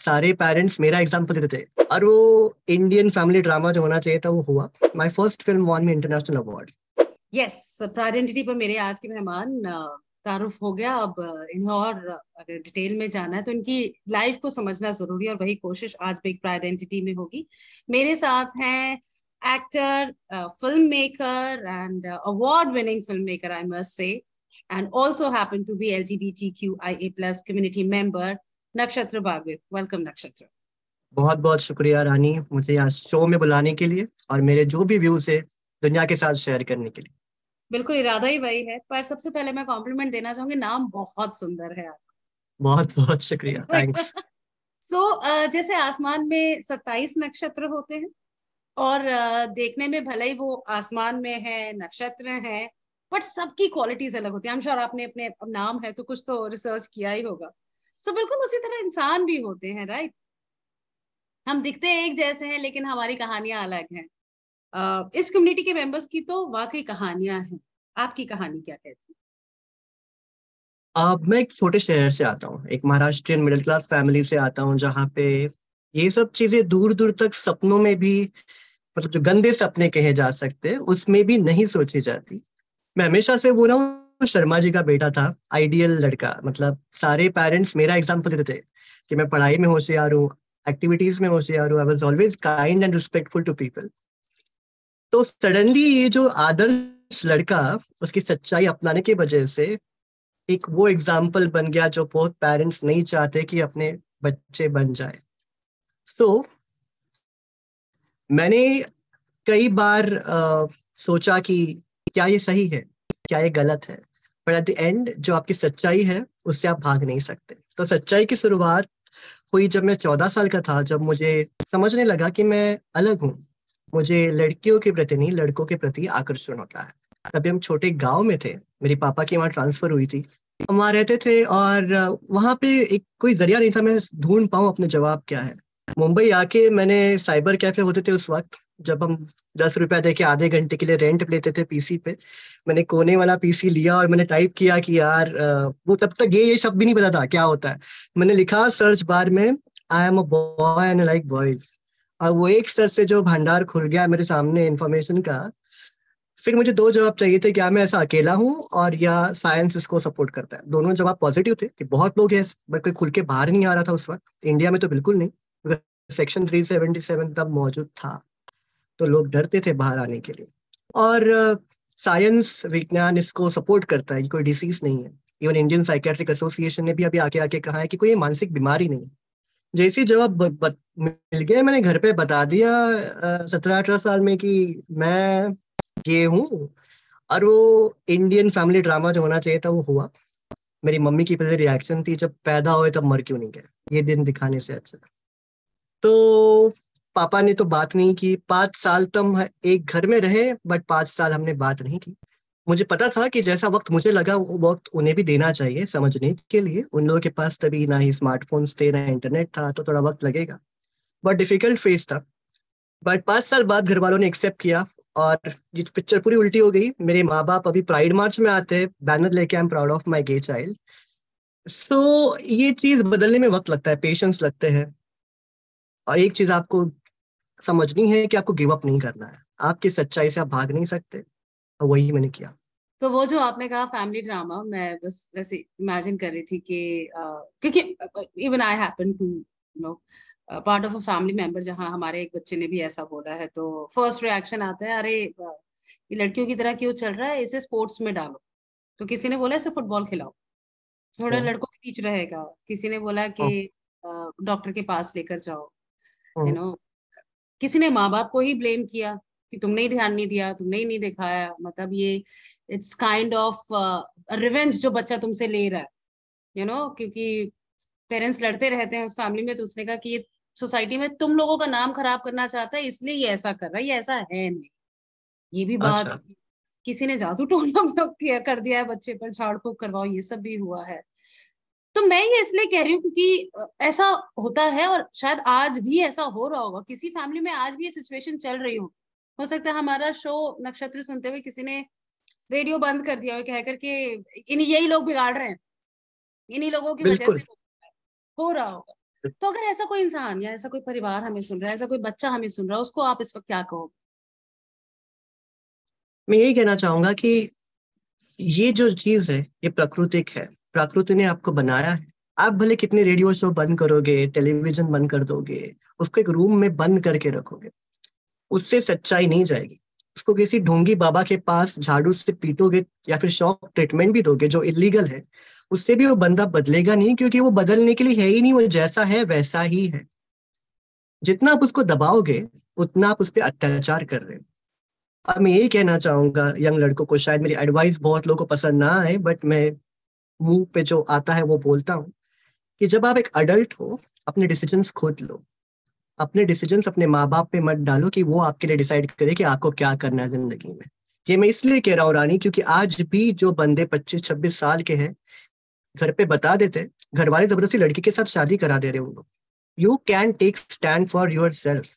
सारे पेरेंट्स मेरा एग्जाम्पल देते थे और वो इंडियन फैमिली ड्रामा जो होना चाहिए था वो हुआ। My first film won me international award. Yes, identity पर मेरे आज के मेहमान तारुफ हो गया। अब इन्हें और अगर डिटेल में जाना है तो इनकी लाइफ को समझना जरूरी है और वही कोशिश आज बिग आइडेंटिटी में होगी। मेरे साथ हैं actor, film maker and award winning film maker I must say, and also happen to be LGBTQIA+ community member, Nakshatra Bagwe. Welcome नक्षत्र। बहुत बहुत शुक्रिया रानी, मुझे यहाँ शो में बुलाने के लिए और मेरे जो भी व्यूज है दुनिया के साथ शेयर करने के लिए। बिल्कुल, इरादा ही वही है। पर सबसे पहले मैं कॉम्प्लीमेंट देना चाहूंगी, नाम बहुत सुंदर है बहुत बहुत शुक्रिया, थैंक्स। आपका। जैसे आसमान में 27 नक्षत्र होते हैं और देखने में भले ही वो आसमान में है, नक्षत्र है, बट सबकी क्वालिटीज अलग होती है। आई एम श्योर आपने अपने अब नाम है तो कुछ तो रिसर्च किया ही होगा। बिल्कुल उसी तरह इंसान भी होते हैं, राइट? हम दिखते एक जैसे हैं लेकिन हमारी कहानियां अलग हैं। इस कम्युनिटी के मेंबर्स की तो वाकई कहानियां हैं। आपकी कहानी क्या कहती अब मैं एक छोटे शहर से आता हूँ, एक महाराष्ट्रियन मिडिल क्लास फैमिली से आता हूँ जहाँ पे ये सब चीजें दूर दूर तक सपनों में भी, मतलब जो गंदे सपने कहे जा सकते हैं उसमें भी नहीं सोची जाती। मैं हमेशा से बोल रहा हूँ, शर्मा जी का बेटा था, आइडियल लड़का। मतलब सारे पेरेंट्स मेरा एग्जाम्पल देते थे कि मैं पढ़ाई में होशियार हूँ, एक्टिविटीज में होशियार हूँ, I was always kind and respectful to people. तो सडनली ये जो आदर्श लड़का, उसकी सच्चाई अपनाने की वजह से एक वो एग्जाम्पल बन गया जो बहुत पेरेंट्स नहीं चाहते कि अपने बच्चे बन जाए। सो मैंने कई बार सोचा कि क्या ये सही है, क्या ये गलत है। पर एट द एंड जो आपकी सच्चाई है उससे आप भाग नहीं सकते। तो सच्चाई की शुरुआत हुई जब मैं 14 साल का था, जब मुझे समझने लगा कि मैं अलग हूँ। मुझे लड़कियों के प्रति नहीं, लड़कों के प्रति आकर्षण होता है। तभी हम छोटे गांव में थे, मेरी पापा की वहाँ ट्रांसफर हुई थी, हम वहाँ रहते थे और वहाँ पे एक कोई जरिया नहीं था मैं ढूंढ पाऊँ अपने जवाब क्या है। मुंबई आके मैंने, साइबर कैफे होते थे उस वक्त, जब हम 10 रुपया दे के आधे घंटे के लिए रेंट लेते थे पीसी पे। मैंने कोने वाला पीसी लिया और मैंने टाइप किया कि यार वो तब तक ये शब्द भी नहीं पता था क्या होता है। मैंने लिखा सर्च बार में, I am a boy and like boys. और वो एक सर्च से जो भंडार खुल गया मेरे सामने इंफॉर्मेशन का। फिर मुझे दो जवाब चाहिए थे, क्या मैं ऐसा अकेला हूँ और या साइंस इसको सपोर्ट करता है। दोनों जवाब पॉजिटिव थे कि बहुत लोग हैं, बट कोई खुल के बाहर नहीं आ रहा था उस वक्त इंडिया में, तो बिल्कुल नहीं। सेक्शन 377 तब मौजूद था, तो लोग डरते थे बाहर आने के लिए। और साइंस विज्ञान इसको सपोर्ट करता है, ये कोई डिसीज नहीं है। इवन इंडियन साइकेट्रिक एसोसिएशन ने भी अभी आके आके कहा है कि कोई ये मानसिक बीमारी नहीं है। जैसे जवाब मिल गया, मैंने घर पे बता दिया 17-18 साल में कि मैं ये हूँ। और वो इंडियन फैमिली ड्रामा जो होना चाहिए था वो हुआ। मेरी मम्मी की पहले रिएक्शन थी, जब पैदा हुए तब मर क्यों नहीं गए, ये दिन दिखाने से अच्छा। तो पापा ने तो बात नहीं की। 5 साल तक हम एक घर में रहे, बट 5 साल हमने बात नहीं की। मुझे पता था कि जैसा वक्त मुझे लगा वो वक्त उन्हें भी देना चाहिए समझने के लिए। उन लोगों के पास तभी ना ही स्मार्टफोन्स थे ना इंटरनेट था, तो थोड़ा वक्त लगेगा। बहुत डिफिकल्ट फेज था। बट 5 साल बाद घर वालों ने एक्सेप्ट किया और ये पिक्चर पूरी उल्टी हो गई। मेरे माँ बाप अभी प्राइड मार्च में आते हैं बैनर लेके, I am proud of my gay child. So ये चीज बदलने में वक्त लगता है, पेशेंस लगते हैं। और एक चीज आपको समझनी है कि आपको गिव अप नहीं करना है, आपकी सच्चाई से आप भाग नहीं सकते। और वही मैंने किया। तो वो जो आपने कहा फैमिली ड्रामा, मैं बस वैसे इमेजिन कर रही थी कि क्योंकि even I happen to know part of a family member जहाँ हमारे एक बच्चे ने भी ऐसा बोला है, तो फर्स्ट रिएक्शन आता है, अरे ये लड़कियों की तरह क्यों चल रहा है, इसे स्पोर्ट्स में डालो। तो किसी ने बोला इसे फुटबॉल खिलाओ, थोड़ा हम्म, लड़कों के बीच रहेगा। किसी ने बोला कि हम्म, डॉक्टर के पास लेकर जाओ, यू हम्म, नो। किसी ने माँ बाप को ही ब्लेम किया कि तुमने ही ध्यान नहीं दिया, तुमने ही नहीं दिखाया। मतलब ये इट्स काइंड ऑफ रिवेंज जो बच्चा तुमसे ले रहा है, क्योंकि पेरेंट्स लड़ते रहते हैं उस फैमिली में। तो उसने कहा कि ये सोसाइटी में तुम लोगों का नाम खराब करना चाहता है, इसलिए ये ऐसा कर रहा है, ये ऐसा है नहीं। ये भी बात। अच्छा। किसी ने जादू टोना में कर दिया है बच्चे पर, झाड़ फूक करवाओ, ये सब भी हुआ है। तो मैं ये इसलिए कह रही हूँ क्योंकि ऐसा होता है और शायद आज भी ऐसा हो रहा होगा, किसी फैमिली में आज भी ये सिचुएशन चल रही हो सकता है हमारा शो नक्षत्र सुनते हुए किसी ने रेडियो बंद कर दिया हो कह करके इन यही लोग बिगाड़ रहे हैं, इन्हीं लोगों की वजह से बिल्कुल। हो रहा होगा। तो अगर ऐसा कोई इंसान या ऐसा कोई परिवार हमें सुन रहा है, ऐसा कोई बच्चा हमें सुन रहा है, उसको आप इस वक्त क्या कहोगे? मैं यही कहना चाहूंगा कि ये जो चीज है ये प्राकृतिक है, प्रकृति ने आपको बनाया है। आप भले कितने रेडियो शो बंद करोगे, टेलीविजन बंद कर दोगे, उसको एक रूम में बंद करके रखोगे, उससे सच्चाई नहीं जाएगी। उसको किसी ढोंगी बाबा के पास झाड़ू से पीटोगे या फिर शॉक ट्रीटमेंट भी दोगे जो इलीगल है, उससे भी वो बंदा बदलेगा नहीं, क्योंकि वो बदलने के लिए है ही नहीं, वो जैसा है वैसा ही है। जितना आप उसको दबाओगे उतना आप उस पर अत्याचार कर रहे हो। और मैं यही कहना चाहूंगा यंग लड़कों को, शायद मेरी एडवाइस बहुत लोगों को पसंद ना आए, बट मैं मुंह पे जो आता है वो बोलता हूँ, कि जब आप एक अडल्ट हो, अपने डिसीजंस खुद लो। अपने डिसीजंस अपने माँ बाप पे मत डालो कि वो आपके लिए डिसाइड करे कि आपको क्या करना है जिंदगी में। ये मैं इसलिए कह रहा हूँ रानी, क्योंकि आज भी जो बंदे 25-26 साल के हैं, घर पे बता देते, घर वाले जबरदस्ती लड़की के साथ शादी करा दे रहे हैं उनको। You can take stand for yourself.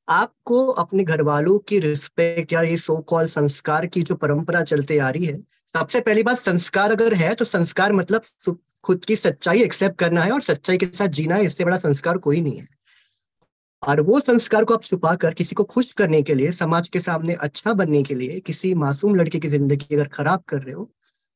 आपको अपने घर वालों की रिस्पेक्ट या ये सो कॉल संस्कार की जो परंपरा चलते आ रही है, सबसे पहली बात, संस्कार अगर है तो संस्कार मतलब खुद की सच्चाई एक्सेप्ट करना है और सच्चाई के साथ जीना है। इससे बड़ा संस्कार कोई नहीं है। और वो संस्कार को आप छुपा कर किसी को खुश करने के लिए, समाज के सामने अच्छा बनने के लिए, किसी मासूम लड़के की जिंदगी अगर खराब कर रहे हो,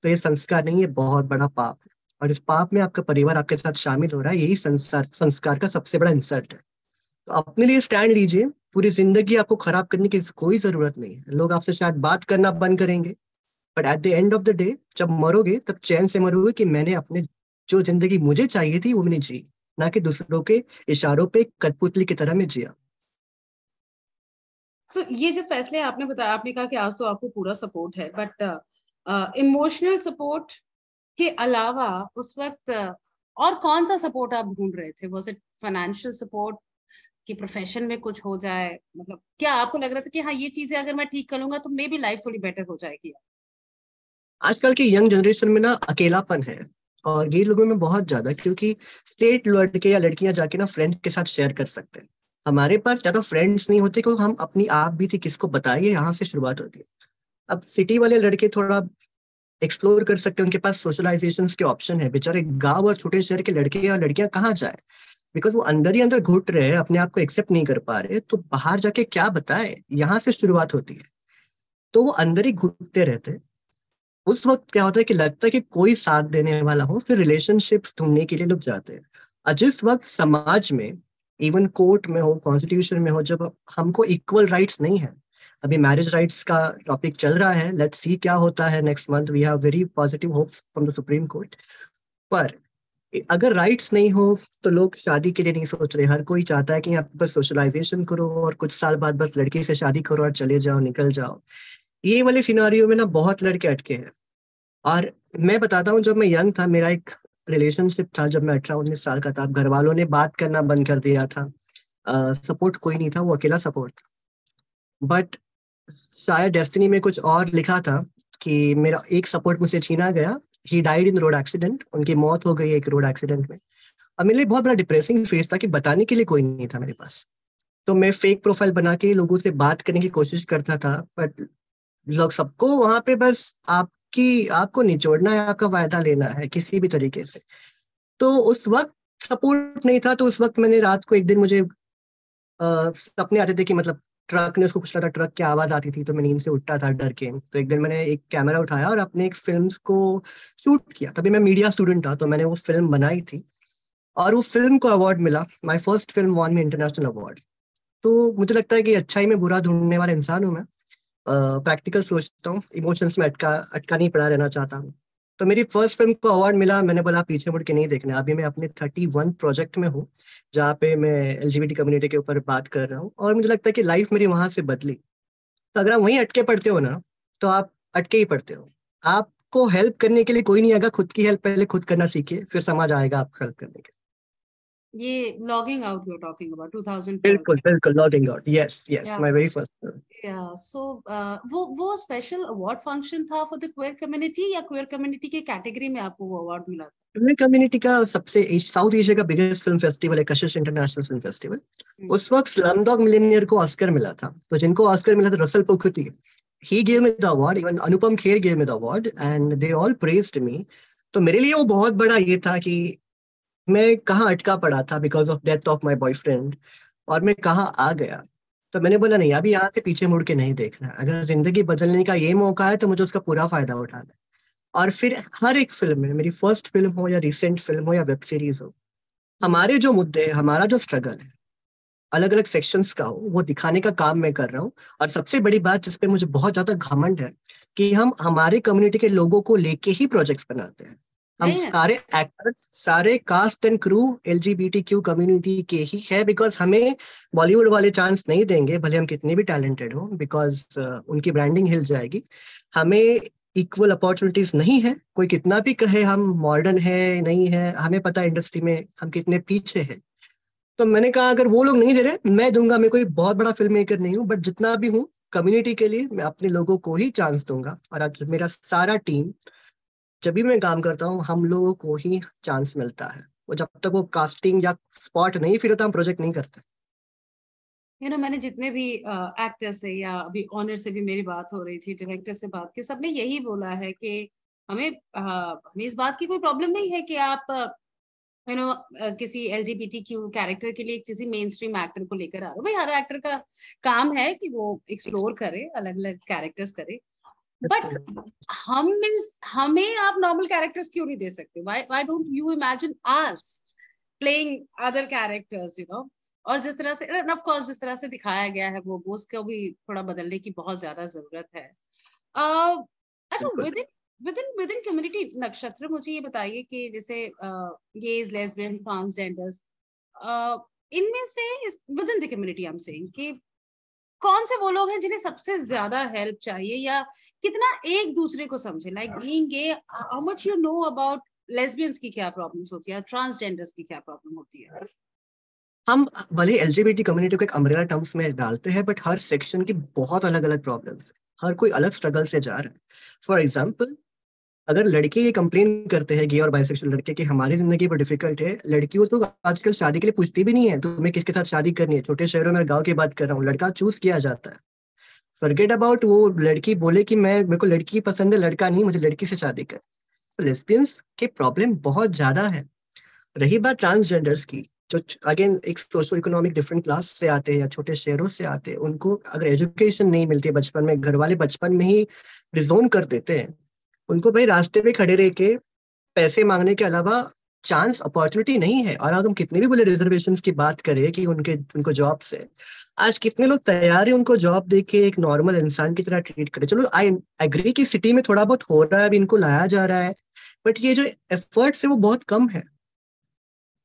तो ये संस्कार नहीं है, बहुत बड़ा पाप है। और इस पाप में आपका परिवार आपके साथ शामिल हो रहा है, यही संस्कार संस्कार का सबसे बड़ा इंसल्ट है। तो अपने लिए स्टैंड लीजिए। पूरी जिंदगी आपको खराब करने की कोई जरूरत नहीं है। लोग आपसे शायद बात करना बंद करेंगे, but at the end of the day जब मरोगे तब चैन से मरोगे कि मैंने अपने जो जिंदगी मुझे चाहिए थी वो मैंने जी, ना कि दूसरों के इशारों पे कठपुतली की तरह मैं जिया। तो ये जो फैसले आपने बताया, आपने कहा कि आज तो आपको पूरा सपोर्ट है, बट इमोशनल सपोर्ट के अलावा उस वक्त और कौन सा सपोर्ट आप ढूंढ रहे थे? वाज इट फाइनेंशियल सपोर्ट कि प्रोफेशन में कुछ हो जाए? मतलब क्या आपको लग रहा था कि हाँ ये चीजें अगर मैं ठीक कर लूंगा तो मे बी लाइफ थोड़ी बेटर हो जाएगी? आजकल की यंग जनरेशन में ना अकेलापन है, और ये लोगों में बहुत ज्यादा, क्योंकि स्ट्रेट लड़के या लड़कियां जाके ना फ्रेंड्स के साथ शेयर कर सकते हैं। हमारे पास ज्यादा फ्रेंड्स नहीं होते, क्योंकि हम अपनी आप भी थी किसको बताइए, यहाँ से शुरुआत होती है। अब सिटी वाले लड़के थोड़ा एक्सप्लोर कर सकते हैं, उनके पास सोशलाइजेशन के ऑप्शन है। बेचारे गांव और छोटे शहर के लड़के या लड़कियां कहाँ जाए, बिकॉज वो अंदर ही अंदर घुट रहे हैं, अपने आप को एक्सेप्ट नहीं कर पा रहे, तो बाहर जाके क्या बताए, यहाँ से शुरुआत होती है। तो वो अंदर ही घुटते रहते हैं। उस वक्त क्या होता है कि लगता है कि कोई साथ देने वाला हो, फिर रिलेशनशिप्स ढूंढने के लिए लोग जाते हैं। और जिस वक्त समाज में, इवन कोर्ट में हो, कॉन्स्टिट्यूशन में हो, जब हमको इक्वल राइट्स नहीं है, अभी मैरिज राइट्स का टॉपिक चल रहा है, लेट्स सी क्या होता है next month, we have very positive hopes from the supreme court. पर अगर राइट्स नहीं हो तो लोग शादी के लिए नहीं सोच रहे। हर कोई चाहता है कि आप बस सोशलाइजेशन करो और कुछ साल बाद बस लड़की से शादी करो और चले जाओ, निकल जाओ। ये वाले सिनारियो में ना बहुत लड़के अटके हैं। और मैं बताता हूँ, जब मैं यंग था, मेरा एक रिलेशनशिप था, जब मैं 18-19 साल का था। घर वालों ने बात करना बंद कर दिया था, सपोर्ट कोई नहीं था, वो अकेला सपोर्ट था। बट शायद डेस्टिनी में कुछ और लिखा था कि मेरा एक सपोर्ट मुझसे छीना गया। He died in road accident, उनकी मौत हो गई एक रोड एक्सीडेंट में। और मेरे लिए बहुत बड़ा डिप्रेसिंग फेज था कि बताने के लिए कोई नहीं था मेरे पास। तो मैं फेक प्रोफाइल बना के लोगों से बात करने की कोशिश करता था, बट लोग सबको वहां पे बस आपको निचोड़ना है, आपका फायदा लेना है किसी भी तरीके से। तो उस वक्त सपोर्ट नहीं था। तो उस वक्त मैंने रात को एक दिन, मुझे सपने आते थे कि मतलब ट्रक ने उसको कुछ लगा था, ट्रक की आवाज आती थी, तो मैं नींद से उठता था डर के। तो एक दिन मैंने एक कैमरा उठाया और अपने एक फिल्म को शूट किया। तभी मैं मीडिया स्टूडेंट था, तो मैंने वो फिल्म बनाई थी और वो फिल्म को अवार्ड मिला। My first film won me international award. तो मुझे लगता है कि अच्छाई में बुरा ढूंढने वाला इंसान हूँ मैं। प्रैक्टिकल सोचता हूँ, इमोशंस में अटका अटका नहीं पड़ा रहना चाहता हूँ। तो मेरी फर्स्ट फिल्म को अवार्ड मिला, मैंने बोला पीछे मुड़ के नहीं देखना। अभी मैं अपने 31 प्रोजेक्ट में हूँ, जहाँ पे मैं एलजीबीटी कम्युनिटी के ऊपर बात कर रहा हूँ, और मुझे लगता है कि लाइफ मेरी वहां से बदली। तो अगर आप वहीं अटके पड़ते हो ना, तो आप अटके ही पड़ते हो। आपको हेल्प करने के लिए कोई नहीं आएगा, खुद की हेल्प पहले खुद करना सीखिए, फिर समाज आएगा आपको हेल्प करने के ये logging out you are talking about लिए। 2012? बिल्कुल बिल्कुल, logging out, yes yes, yeah my very first. Yeah so वो स्पेशल अवार्ड फंक्शन था फॉर द क्वेयर कम्युनिटी, या क्वेयर कम्युनिटी की कैटेगरी में आपको वो अवार्ड मिला था? फिल्म कम्युनिटी का सबसे साउथ एशिया का बिगेस्ट फिल्म फेस्टिवल है, कशिश इंटरनेशनल फिल्म फेस्टिवल। हम्म। उस वक्त स्लमडॉग मिलियनेयर को ऑस्कर मिला था। तो जिनको ऑस्कर मिला था, Resul Pookutty, he gave me the award, even Anupam Kher gave me the award, and they all praised me. तो मेरे लिए वो बहुत बड़ा ये था कि मैं कहाँ अटका पड़ा था because of death of my boyfriend, और मैं कहाँ आ गया। तो मैंने बोला नहीं, अभी यहाँ से पीछे मुड़ के नहीं देखना है। अगर जिंदगी बदलने का ये मौका है तो मुझे उसका पूरा फायदा उठाना है। और फिर हर एक फिल्म में, मेरी फर्स्ट फिल्म हो या रिसेंट फिल्म हो या वेब सीरीज हो, हमारे जो मुद्दे हैं, हमारा जो स्ट्रगल है, अलग अलग सेक्शंस का हो, वो दिखाने का काम मैं कर रहा हूँ। और सबसे बड़ी बात जिसपे मुझे बहुत ज्यादा घमंड है, कि हम हमारे कम्युनिटी के लोगों को लेके ही प्रोजेक्ट्स बनाते हैं। हम नहीं है। सारे एक्टर्स, सारे cast and crew LGBTQ community के ही है, बिकॉज हमें बॉलीवुड वाले चांस नहीं देंगे, भले हम कितने भी टैलेंटेड हो, बिकॉज उनकी ब्रांडिंग हिल जाएगी। हमें इक्वल अपॉर्चुनिटीज नहीं है, कोई कितना भी कहे हम मॉडर्न है नहीं है, हमें पता है इंडस्ट्री में हम कितने पीछे हैं। तो मैंने कहा अगर वो लोग नहीं दे रहे, मैं दूंगा। मैं कोई बहुत बड़ा फिल्म मेकर नहीं हूँ, बट जितना भी हूँ कम्युनिटी के लिए, मैं अपने लोगों को ही चांस दूंगा। और आज मेरा सारा टीम, जब भी मैं काम करता हूँ, हम लोगों को ही चांस मिलता है। वो जब तक वो कास्टिंग या स्पॉट नहीं फिर होता, हम प्रोजेक्ट नहीं करते। मैंने जितने भी एक्टर से या अभी ऑनर से भी मेरी बात हो रही थी, डायरेक्टर से बात की, सबने यही बोला है कि हमें हमें इस बात की कोई प्रॉब्लम नहीं है कि आप किसी LGBTQ कैरेक्टर के लिए किसी मेन स्ट्रीम एक्टर को लेकर आ रहे हो। भाई हर एक्टर का काम है कि वो एक्सप्लोर करे, अलग अलग कैरेक्टर्स करे। बट हम हमें आप नॉर्मल कैरेक्टर्स क्यों नहीं दे सकते? Why don't you imagine us playing other characters, और जिस तरह से, ऑफ कोर्स, जिस तरह से दिखाया गया है वो उसको भी थोड़ा बदलने की बहुत ज्यादा जरूरत है। अच्छा, बिल्कुल। With in with in community नक्षत्र, मुझे ये बताइए कि जैसे गेज, लेस्बियन, ट्रांसजेंडर्स, इनमें से with in the community I am saying कि कौन से वो लोग हैं जिन्हें सबसे ज्यादा हेल्प चाहिए, या कितना एक दूसरे को समझे? Like being gay, how much you know about lesbians की क्या प्रॉब्लम्स होती है, ट्रांसजेंडर्स की क्या प्रॉब्लम होती है? हम भले LGBT कम्युनिटी को एक अम्ब्रेला टर्म्स में डालते हैं, बट हर सेक्शन की बहुत अलग अलग प्रॉब्लम्स है। हर कोई अलग स्ट्रगल से जा रहा है। फॉर एग्जाम्पल, अगर लड़के ये कंप्लेन करते हैं, गे और बाइसेक्सुअल लड़के, कि हमारी जिंदगी बहुत डिफिकल्ट है, लड़कियों तो आजकल शादी के लिए पूछती भी नहीं है तुम्हें किसके साथ शादी करनी है। छोटे शहरों में, गांव की बात कर रहा हूँ, लड़का चूज किया जाता है। फॉरगेट अबाउट वो लड़की बोले कि मैं, मेरे को लड़की पसंद है, लड़का नहीं, मुझे लड़की से शादी कर। तो लेस्बियंस के प्रॉब्लम बहुत ज्यादा है। रही बात ट्रांसजेंडर्स की, जो अगेन एक सोशो इकोनॉमिक डिफरेंट क्लास से आते हैं या छोटे शहरों से आते हैं, उनको अगर एजुकेशन नहीं मिलती है बचपन में, घर वाले बचपन में ही डिजोन कर देते हैं, उनको भाई रास्ते में खड़े रह के पैसे मांगने के अलावा चांस अपॉर्चुनिटी नहीं है। और अगर हम कितने भी बोले रिजर्वेशन की बात करें कि उनके उनको जॉब से, आज कितने लोग तैयार है उनको जॉब देके एक नॉर्मल इंसान की तरह ट्रीट करे। चलो आई एग्री कि सिटी में थोड़ा बहुत हो रहा है, अभी इनको लाया जा रहा है, बट ये जो एफर्ट्स है वो बहुत कम है।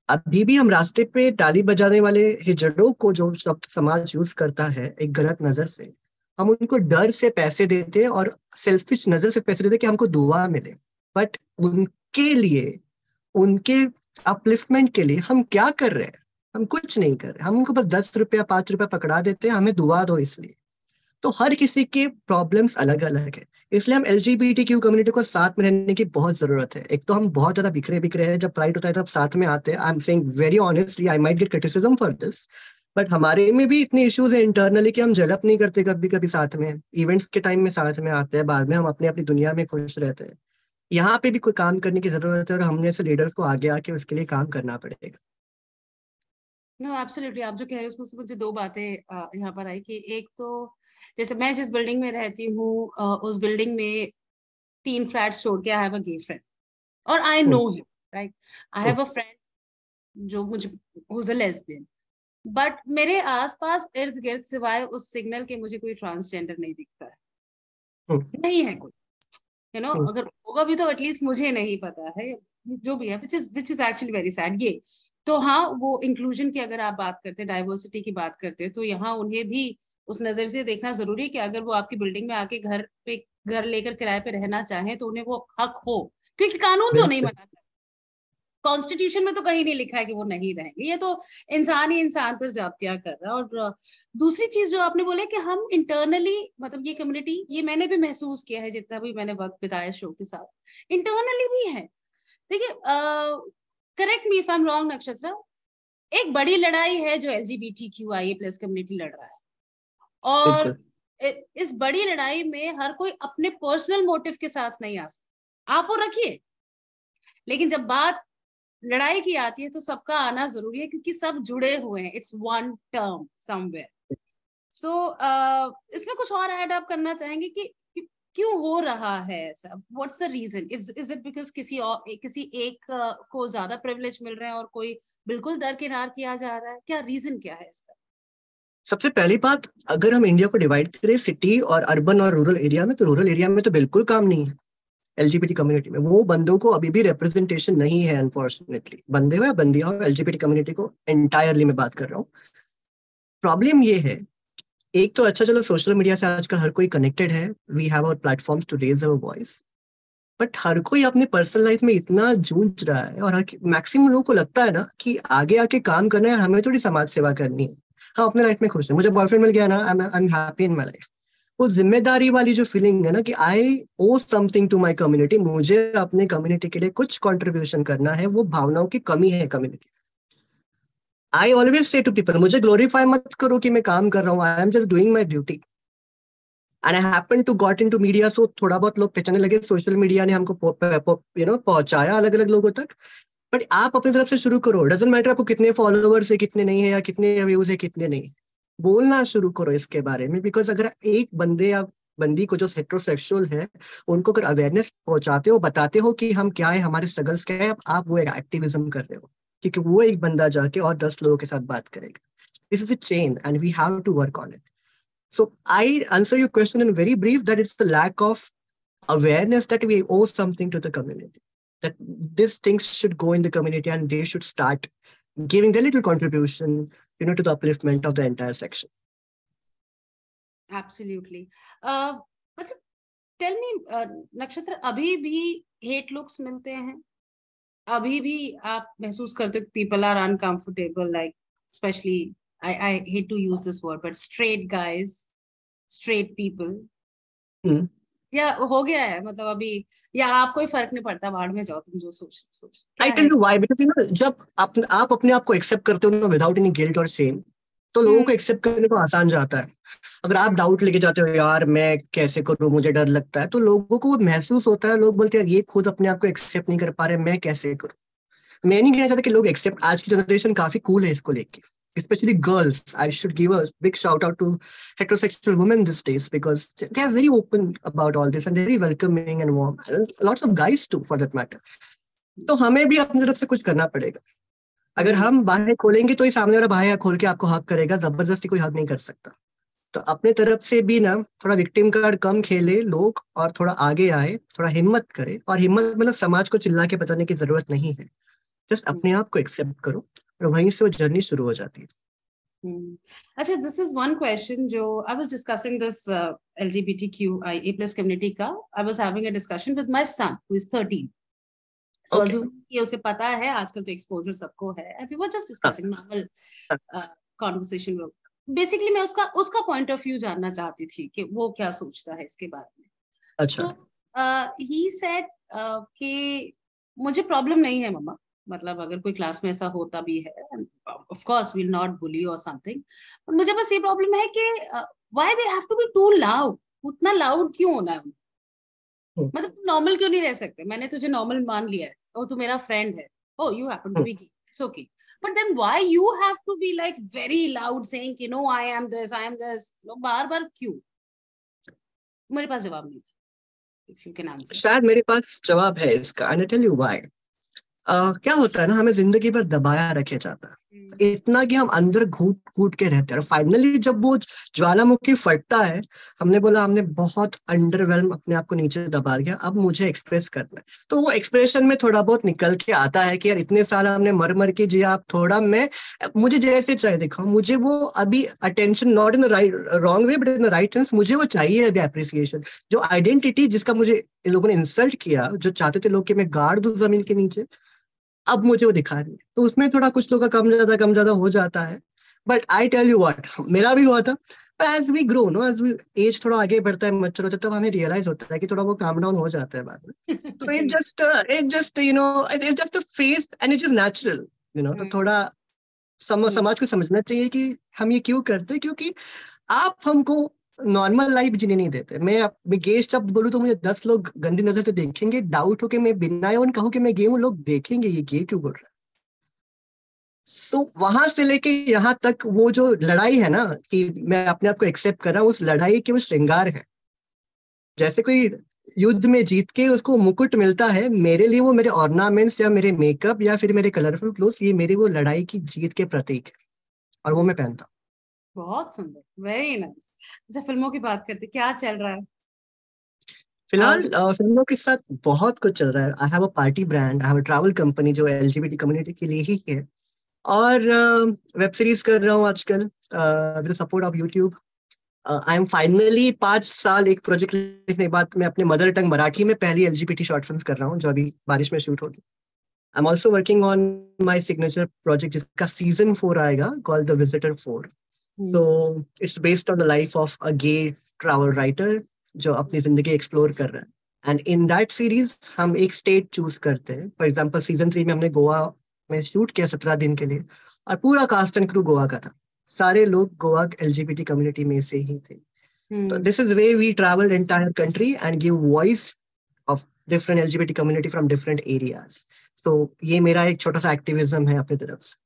अभी भी हम रास्ते पे ताली बजाने वाले हिजड़ों को, जो शब्द समाज यूज करता है एक गलत नजर से, हम उनको डर से पैसे देते हैं और सेल्फिश नजर से पैसे देते हैं कि हमको दुआ मिले। बट उनके लिए, उनके अपलिफ्टमेंट के लिए हम क्या कर रहे हैं? हम कुछ नहीं कर रहे। हम उनको बस 10 रुपया 5 रुपया पकड़ा देते हैं, हमें दुआ दो इसलिए। तो हर किसी के प्रॉब्लम्स अलग अलग है। इसलिए हम LGBTQ कम्युनिटी को साथ में रहने की बहुत जरूरत है। एक तो हम बहुत ज्यादा बिखरे बिखरे हैं, जब प्राइड होता है तब साथ में आते हैं। I am saying very honestly, I might get criticism for this, but हमारे में भी इतने इश्यूज हैं इंटरनली कि हम जेलअप नहीं करते कभी कभी साथ में। इवेंट्स के टाइम में साथ में आते हैं, बाद में हम अपनी अपनी दुनिया में खुश रहते हैं। यहाँ पे भी कोई काम करने की जरूरत है, और हमने ऐसे लीडर्स को आगे आके उसके लिए काम करना पड़ेगा। नो, एब्सोल्युटली, आप जो कह रहे हैं उसमें से मुझे दो बातें यहाँ पर आई कि एक तो, जैसे मैं जिस बिल्डिंग में रहती हूँ, उस बिल्डिंग में 3 फ्लैट्स छोड़ के I have a gay friend, और I hmm, know him, right? I hmm, have a friend जो मुझे, who is a lesbian. But मेरे आसपास इर्द गिर्द सिवाय उस सिग्नल के मुझे कोई ट्रांसजेंडर नहीं दिखता है, हम्म, नहीं है कोई। हम्म, अगर होगा भी तो एटलीस्ट मुझे नहीं पता है, जो भी है, which is actually very sad ये। तो हाँ, वो इंक्लूजन की अगर आप बात करते हैं, डाइवर्सिटी की बात करते हैं, तो यहाँ उन्हें भी उस नजर से देखना जरूरी है कि अगर वो आपकी बिल्डिंग में आके घर लेकर किराए पे रहना चाहें तो उन्हें वो हक हो, क्योंकि कानून तो नहीं बिल्कुल। मना, कॉन्स्टिट्यूशन में तो कहीं नहीं लिखा है कि वो नहीं रहेंगे। ये तो इंसान ही इंसान पर ज्यादतियां कर रहा है। और दूसरी चीज जो आपने बोले कि हम इंटरनली, मतलब ये कम्युनिटी, ये मैंने भी महसूस किया है जितना भी मैंने वक्त बिताया शो के साथ, इंटरनली भी है। देखिए, correct me if I am wrong नक्षत्र, एक बड़ी लड़ाई है जो LGBTQIA+ कम्युनिटी लड़ रहा है, और बिल्कुल। इस बड़ी लड़ाई में हर कोई अपने पर्सनल मोटिव के साथ नहीं आ सकता। आप वो रखिए, लेकिन जब बात लड़ाई की आती है तो सबका आना जरूरी है, क्योंकि सब जुड़े हुए हैं, इट्स वन टर्म समवेयर। सो इसमें कुछ और ऐड अप करना चाहेंगे क्यों हो रहा है ऐसा? What's the reason? Is it because किसी एक को ज्यादा प्रिविलेज मिल रहे हैं और कोई बिल्कुल दरकिनार किया जा रहा है? क्या रीजन क्या है इसका? सबसे पहली बात, अगर हम इंडिया को डिवाइड करें सिटी और अर्बन और रूरल एरिया में, तो रूरल एरिया में तो बिल्कुल काम नहीं है एलजीबीटी कम्युनिटी में। वो बंदों को अभी भी रिप्रेजेंटेशन नहीं है अनफॉर्चुनेटली, बंदे हो या बंदियां हो, एलजीबीटी कम्युनिटी को एंटायरली मैं बात कर रहा हूँ। प्रॉब्लम ये है, एक तो अच्छा चलो सोशल मीडिया से आजकल हर कोई कनेक्टेड है, we have our platforms to raise our voice, but हर कोई अपने पर्सनल लाइफ में इतना जूझ रहा है, और मैक्सिमम लोगों को लगता है ना कि आगे आके काम करना है, हमें थोड़ी समाज सेवा करनी है। हाँ, अपने लाइफ में खुश है, मुझे बॉयफ्रेंड मिल गया ना, I am happy in my life. वो जिम्मेदारी वाली जो फीलिंग है ना कि आई ओ समथिंग टू माई कम्युनिटी, मुझे अपने कम्युनिटी के लिए कुछ कंट्रीब्यूशन करना है, वो भावनाओं की कमी है community. I always say to people, मुझे ग्लोरीफाई मत करो कि मैं काम कर रहा हूँ, I am just doing my duty. And I happen to got into media, so थोड़ा बहुत लोग पहचानने लगे, सोशल मीडिया ने हमको पहुंचाया अलग अलग लोगों तक। बट आप अपनी तरफ से शुरू करो, डजेंट मैटर आपको कितने फॉलोअर्स है, कितने नहीं है, या कितने व्यूज है, कितने नहीं। बोलना शुरू करो इसके बारे में, बिकॉज अगर एक बंदे या बंदी को जो हेट्रोसेक्सुअल है, उनको अगर अवेयरनेस पहुंचाते हो, बताते हो कि हम क्या है, हमारे स्ट्रगल्स क्या है, आप वो एक एक्टिविज्म कर रहे हो, क्योंकि वो एक बंदा जाके और 10 लोगों के साथ बात करेगा। This is a chain and we have to work on it. So I answer your question in very brief, that it's the lack of awareness that we owe something to the community. That these things should go in the community and they should start giving their little contribution, to the upliftment of the entire section. Absolutely. अच्छा, tell me नक्षत्र, अभी भी hate looks मिलते हैं? अभी भी आप महसूस करते हो people are uncomfortable, like specially I hate to use this word, but straight guys, straight people? या हो गया है मतलब अभी, या आप कोई फर्क नहीं पड़ता, बाहर में जाओ, तुम जो सोच I क्या tell है? you why, because जब आप अपने आप को एक्सेप्ट करते हो ना विदाउट एनी गिल्ट और शेम, तो लोगों को एक्सेप्ट करने को आसान जाता है। अगर आप डाउट लेके जाते हो, यार मैं कैसे करूं, मुझे डर लगता है, तो लोगों को वो महसूस होता है, लोग बोलते हैं ये खुद अपने आप को एक्सेप्ट नहीं कर पा रहे, मैं कैसे करूं। मैं नहीं कहना चाहता कि लोग एक्सेप्ट, आज की जनरेशन काफी कूल है इसको लेके, especially girls. I should give a big shout out to heterosexual women these days, because they are very open about all this and they're very welcoming and warm, and lots of guys too for that matter. तो हमें भी अपनी तरफ से कुछ करना पड़ेगा। अगर हम बाहें खोलेंगे तो ही सामने वाला बाहें खोल के आपको हक करेगा, जबरदस्ती कोई हक नहीं कर सकता। तो अपने तरफ से भी ना थोड़ा विक्टिम कार्ड कम खेले लोग, और थोड़ा आगे आए, थोड़ा हिम्मत करे। और हिम्मत मतलब समाज को चिल्ला के बताने की जरूरत नहीं है, जस्ट अपने आप को एक्सेप्ट करो, और वहीं से वो जर्नी शुरू हो जाती है। अच्छा, दिस इज वन क्वेश्चन जो I was discussing this LGBTQIA+ community का, I was having a discussion with my son who is 13। So assume कि उसे पता है, आजकल तो एक्सपोजर सबको है, and we were just discussing normal conversation. Basically मैं उसका पॉइंट ऑफ व्यू जानना चाहती थी कि वो क्या सोचता है इसके बारे में। अच्छा। तो ही सेड कि मुझे प्रॉब्लम नहीं है मम्मा, मतलब अगर कोई क्लास में ऐसा होता भी है, of course will not bully और समथिंग, पर मुझे बस ये प्रॉब्लम है कि why they have to be too loud, उतना लाउड क्यों होना है? मतलब नॉर्मल क्यों नहीं रह सकते? मैंने तुझे नॉर्मल मान लिया है, ओ तू मेरा फ्रेंड है, oh you happen to be gay, it's okay, but then why you have to be like very loud saying कि नो आई एम दिस, बार बार क्यों? मेरे पास जवाब नहीं था, इफ यू कैन आंसर। शायद मेरे पास जवाब है इसका, and I tell you why. क्या होता है ना, हमें जिंदगी भर दबाया रखे जाता है, इतना कि हम अंदर घूट घूट के रहते हैं, और फाइनली जब वो ज्वालामुखी फटता है, हमने बोला हमने बहुत अंडरवेल्म अपने आप को नीचे दबा दिया, अब मुझे एक्सप्रेस करना है। तो वो एक्सप्रेशन में थोड़ा बहुत निकल के आता है कि यार इतने साल हमने मर मर के जिया, आप थोड़ा मुझे जैसे चाहे दिखाओ, मुझे वो अभी attention, not in right wrong way but in right sense, मुझे वो चाहिए अभी अप्रिसिएशन। जो आइडेंटिटी जिसका मुझे इन लोगों ने इंसल्ट किया, जो चाहते थे लोग कि मैं गाड़ दूं जमीन के नीचे, अब मुझे वो दिखा रही है। तो उसमें थोड़ा कुछ लोग का कम ज्यादा हो जाता है। But I tell you what, मेरा भी हुआ था। But as we grow no, as we age थोड़ा आगे बढ़ता है, मैच्योर होता है, तब हमें रियलाइज होता है कि थोड़ा वो काम डाउन हो जाता है बाद में। तो it just a phase and it is natural, तो थोड़ा समाज को समझना चाहिए कि हम ये क्यों करते हैं, क्योंकि आप हमको नॉर्मल लाइफ जीने नहीं देते। मैं गे शब्द बोलूँ तो मुझे 10 लोग गंदी नजर से देखेंगे, डाउट हो के मैं बिना और कहूँ कि मैं गे हूँ, लोग देखेंगे ये गे क्यों बोल रहा है। सो वहां से लेके यहाँ तक वो जो लड़ाई है ना, कि मैं अपने आप को एक्सेप्ट कर रहा हूँ, उस लड़ाई के वो श्रृंगार है। जैसे कोई युद्ध में जीत के उसको मुकुट मिलता है, मेरे लिए वो मेरे ऑर्नामेंट्स या मेरे मेकअप या फिर मेरे कलरफुल क्लोथ्स, ये मेरी वो लड़ाई की जीत के प्रतीक है, और वो मैं पहनता हूँ। बहुत सुंदर, वेरी नाइस। अच्छा, फिल्मों की बात करते, क्या चल रहा है फिलहाल आज? फिल्मों के साथ बहुत कुछ चल रहा है। I have a party brand, I have a travel company जो एलजीबीटी कम्युनिटी के लिए ही है। और वेब सीरीज कर रहा हूँ आजकल with support of YouTube. I am finally 5 साल एक प्रोजेक्ट लिखने के बाद मैं अपने मदर टंग मराठी में पहली एलजीबीटी शॉर्ट फिल्म कर रहा हूँ, जो अभी बारिश में शूट होगी। I am also working on my signature project जिसका सीजन 4 आएगा, called the visitor 4। So hmm. It's based on the life of a gay travel writer जो अपनी जिंदगी एक्सप्लोर कर रहा है। एंड इन दैट सीरीज हम एक स्टेट चूज करते हैं। फॉर एग्जाम्पल सीजन 3 में हमने गोवा में शूट किया 17 दिन के लिए, और पूरा कास्ट एंड क्रू गोवा का था। सारे लोग गोवा एलजीबीटी कम्युनिटी में से ही थे। तो hmm. This is way we travel entire country and give voice of different LGBT community from different areas. तो ये मेरा एक छोटा सा एक्टिविज्म है अपनी तरफ से,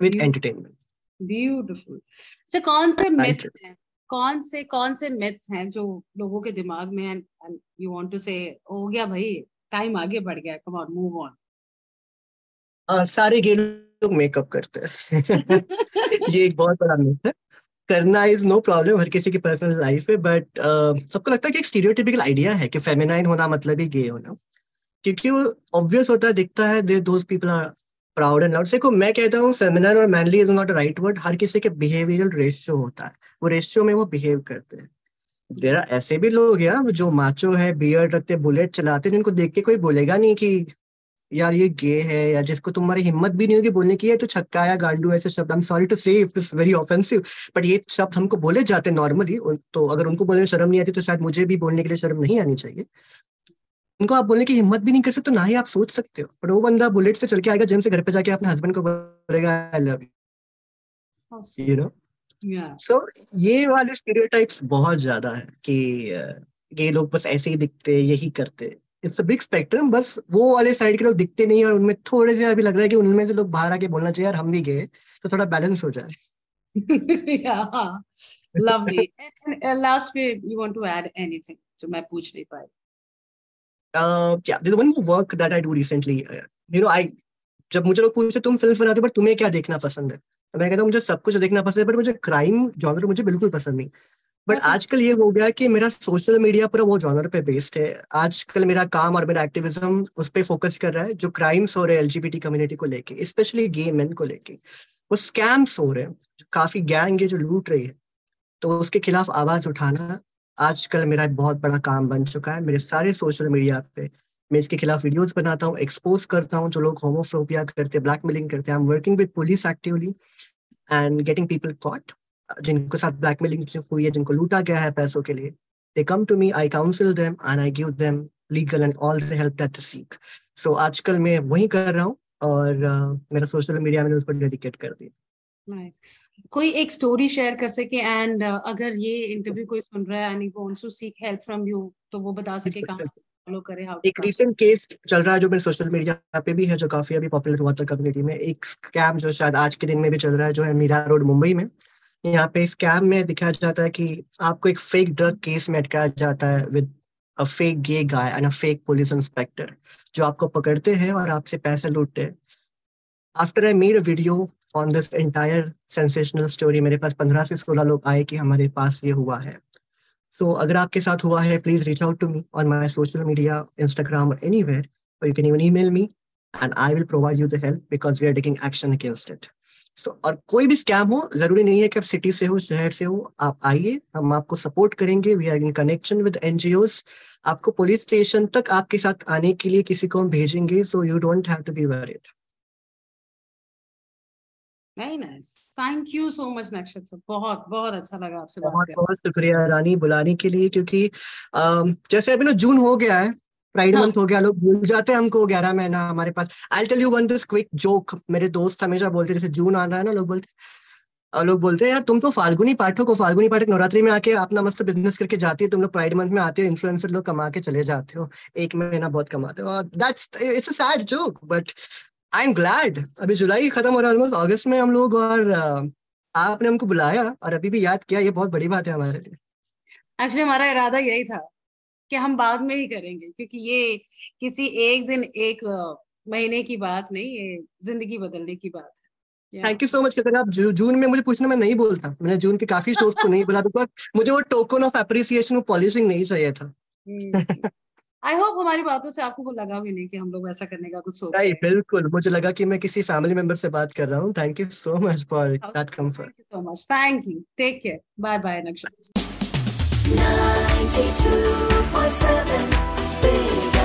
विद एंटरटेनमेंट। ब्यूटीफुल। अच्छा, कौन से थैंक मिथ यू। हैं, कौन से मिथ्स हैं जो लोगों के दिमाग में, एंड यू वांट टू से हो गया भाई, टाइम आगे बढ़ गया, कम ऑन मूव ऑन। सारे गे लोग मेकअप करते हैं। ये एक बहुत बड़ा मिथ है। करना इज नो प्रॉब्लम, हर किसी की पर्सनल लाइफ है, बट सबको लगता है कि एक स्टीरियोटिपिकल आइडिया है कि फेमिनाइन होना मतलब ही गे होना, क्योंकि वो ऑब्वियस होता है, दिखता है, they those people are proud and loud. देखो मैं कहता हूँ फेमिनाइन और manly is not right word, हर किसी के बिहेवियरल रेशियो होता है, वो रेशियो में वो बिहेव करते हैं। देर आर ऐसे भी लोग हैं जो माचो है, बियर्ड रखते, बुलेट चलाते हैं, जिनको देख के कोई बोलेगा नहीं कि यार ये गे है, या जिसको तुम्हारी हिम्मत भी नहीं होगी बोलने की है तो छक्का या गांडू ऐसे शब्द, आई एम सॉरी टू से if it's very offensive, but ये शब्द हमको बोले जाते हैं नॉर्मली। तो अगर उनको बोलने में शर्म नहीं आती तो शायद मुझे भी बोलने के लिए शर्म नहीं आनी चाहिए। उनको आप बोलने की हिम्मत भी नहीं कर सकते, ना ही आप सोच सकते हो, बट वो बंदा बुलेट से चल के आएगा जिम से, घर पे जाके अपने हस्बैंड को बोलेगा आई लव यू नो। या। सो ये वाले स्टीरियोटाइप्स बहुत ज्यादा है कि ये लोग बस ऐसे ही दिखते, यही करते। इट्स अ बिग स्पेक्ट्रम, बस वो वाले साइड के लोग दिखते नहीं, और उनमें थोड़े से अभी लग रहा है कि उनमें से लोग बाहर आके बोलना चाहिए यार हम भी गए, तो थोड़ा बैलेंस हो जाए। Yeah, lovely. लास्ट पे you want to add anything जो मैं पूछ नहीं पाई? Yeah, there's one more work that I do recently. I जब मुझे लोग पूछते तुम फिल्म बनाते हो बट तुम्हें क्या देखना पसंद है, तो मैं कहता हूँ मुझे सब कुछ देखना पसंद है, बट मुझे क्राइम जॉनर मुझे बिल्कुल पसंद नहीं। बट अच्छा। आजकल ये हो गया कि मेरा सोशल मीडिया पूरा वो जॉनर पे बेस्ड है। आजकल मेरा काम और मेरा एक्टिविज्म उस पे फोकस कर रहा है, जो क्राइम्स हो रहे हैं एलजीबीटी कम्युनिटी को लेके, स्पेशली गे मेन को लेके, वो स्कैम्स हो रहे हैं, जो काफी गैंग है जो लूट रही है, तो उसके खिलाफ आवाज उठाना आजकल मेरा एक बहुत बड़ा काम बन चुका है। मेरे सारे सोशल मीडिया पे मैं इसके खिलाफ वीडियोस बनाता हूँ, एक्सपोज करता हूँ जो लोग होमोफोबिया करते हैं, ब्लैकमेलिंग करते हैं। I am working with police actively and getting people caught, जिनके साथ ब्लैकमेलिंग हुई है, जिनको लूटा गया है पैसों के लिए। They come to me, I counsel them and I give them legal and all the help that they seek. So आजकल मैं वही कर रहा हूँ, और मेरा सोशल मीडिया मैंने उसको डेडिकेट कर दिया। नाइस। कोई एक स्टोरी शेयर कर सके, एंड अगर ये इंटरव्यू कोई सुन रहा है and he wants to seek help from you, तो वो बता सके कहाँ फॉलो करे, हाउ टू एक कम? रिसेंट केस चल रहा है जो मेरे सोशल मीडिया पे भी है, जो काफी अभी पॉपुलर हुआ था कम्युनिटी में, एक स्कैम जो शायद आज के दिन में भी चल रहा है, जो है मीरा रोड मुंबई में। यहाँ पे स्कैम में दिखाया जाता है कि आपको एक फेक ड्रग केस में अटकाया जाता है with a fake gay guy and a fake police inspector, जो आपको पकड़ते हैं और आपसे पैसे लूटते हैं। After I made a video on this entire sensational story, मेरे पास 15 से 16 लोग आए कि हमारे पास ये हुआ है। So अगर आपके साथ हुआ है, please reach out to me on my social media, Instagram or anywhere, or you can even email me and I will provide you the help because we are taking action against it. So और कोई भी scam हो, जरूरी नहीं है कि आप city से हो, शहर से हो, आप आइए, हम आपको सपोर्ट करेंगे। We are in connection with NGOs. आपको पुलिस स्टेशन तक आपके साथ आने के लिए किसी को हम भेजेंगे, so you don't have to be worried. Very nice, thank you so much Nakshatra, बहुत बहुत अच्छा लगा आपसे बात बहुत कर। बहुत शुक्रिया रानी बुलाने के लिए, क्योंकि जैसे अभी ना जून हो गया है, प्राइड हाँ। मंथ हो गया, लोग भूल जाते हैं हमको 11 महीना हमारे पास। I tell you one this quick joke, मेरे दोस्त हमेशा बोलते, जैसे जून आता है ना, लोग बोलते और लोग बोलते हैं यार तुम तो फाल्गुनी पाठक हो, फाल्गुनी पाठक नवरात्रि में आके अपना मस्त बिजनेस करके जाती है, तुम लोग प्राइड मंथ में आते हो, इन्फ्लुएंसर लोग कमा के चले जाते हो, एक महीना बहुत कमाते हो, और that's it's a sad joke, but I am glad अभी जुलाई खत्म हो रहा है, ऑलमोस्ट अगस्त में हम लोग, और आपने हमको बुलाया और अभी भी याद किया, ये बहुत बड़ी बात है हमारे लिए। एक्चुअली हमारा इरादा यही था कि हम बाद में ही करेंगे, क्योंकि ये किसी एक दिन एक महीने की बात नहीं, ये जिंदगी बदलने की बात है। या थैंक यू सो मच। अगर आप जून में मुझे पूछना, मैं नहीं बोलता, मैंने जून के काफी शोज को नहीं बोला, बिकॉज मुझे वो टोकन ऑफ अप्रिसिएशन, वो पॉलिशिंग नहीं चाहिए था। आई होप हमारी बातों से आपको लगा भी नहीं कि हम लोग ऐसा करने का कुछ सोच नहीं, रहे बिल्कुल, मुझे लगा कि मैं किसी फैमिली मेंबर से बात कर रहा हूँ। Thank you so much for हैं। That comfort. Thank you so much, thank you, take care, bye bye Nakshatra. 92.7 Big